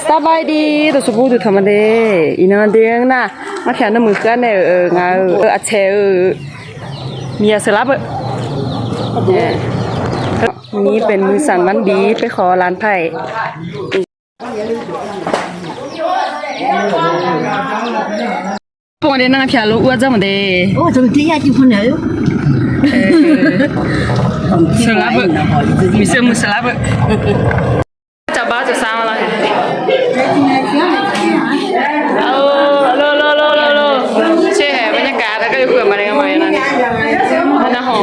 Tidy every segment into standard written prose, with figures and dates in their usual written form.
สบายดีตัวสบู่ตัวธรรมดาอีนอนเดียงน่ะมาแข่งน้ำมือกันเนี่ยงาอาเชมีอาสลับนี่เป็นมือสั่นวันดีไปขอร้านไผ่พวกเด็กนั่งแข่งลูกอ้วนจังหมดเลยโอ้จะที่ยาจีคนไหนสลับมีเสื้อมือสลับจับบ้าจับซ้ำอะไรเช่บรรยากาศแล้วก็อยู่กับมาเลยกันมาอย่างนั้นนะฮะ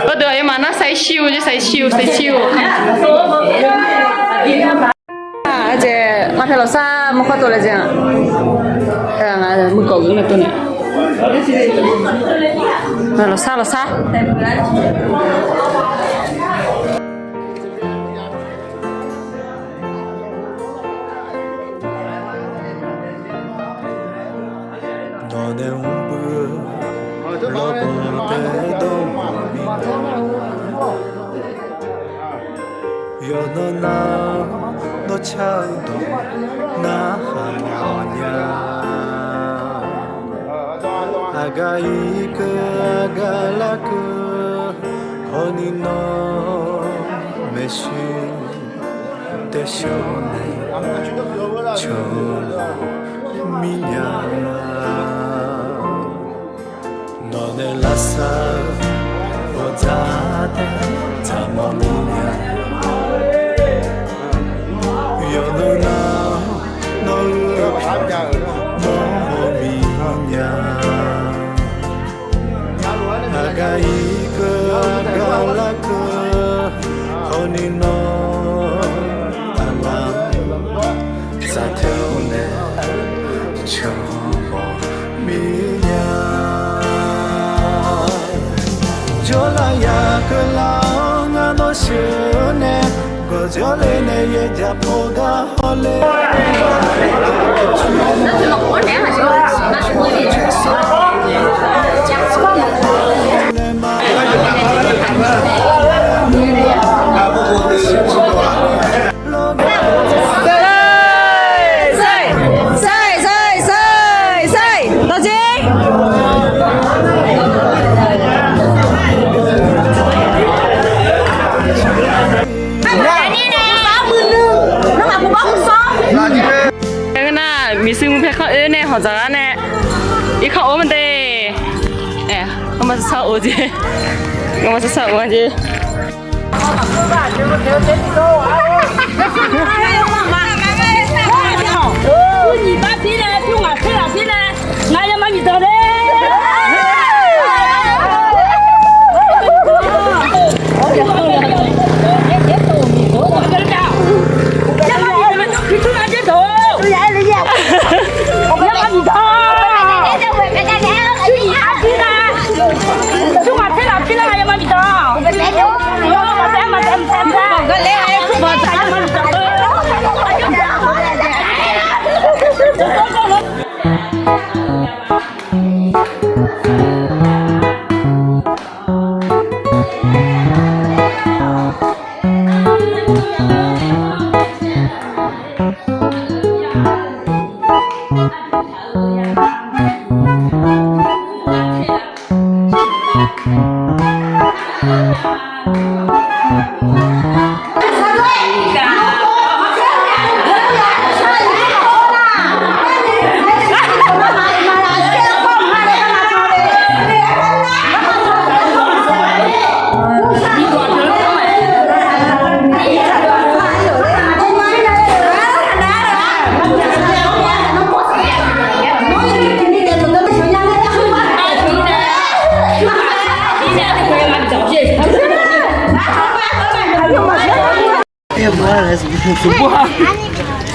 ก็เดี๋ยวมานะใส่ชิวจะใส่ชิวเจ๊มาเพลซ่ามาข้อตัวเลยจ้ะงานมือเก่าอยู่ในตัวเนี่ยเราซ่า너네 운불 러본 때도 여너나 너 차도 나 하모냐 아가이그 아갈라그 허니 너 메시 대쇼네 저 미냐 너네 라사 보자다 잠어미냐 여너나 너의 몸이냐 아가이그 아갈라그 허니 너 아마 사태오네 처음이냐 졸라야 그랑아 너 시원해 거절해내 예자포가 헐레มีซึ่งเพชรเขาเนี่ยหัวใจเนี่ยอีเขาโอ้มันเตะเขามาสาวโอ้จีเขามาสาวโอ้จี你把皮呢？用我配了皮呢？俺要把你找的。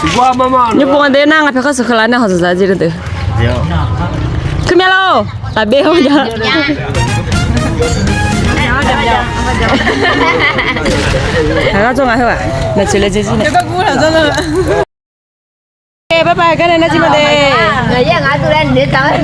Sebuah mama. Ni pun ada nang apa kau sekolah nak harus saja tu. Ya. Kemana lo? Tapi apa je? Agak jauh apa? Nak cuci cuci ni. Jaga gula sana. Bye bye. Kan nak cuci mana? Nah, ya ngadu dan dia tahu.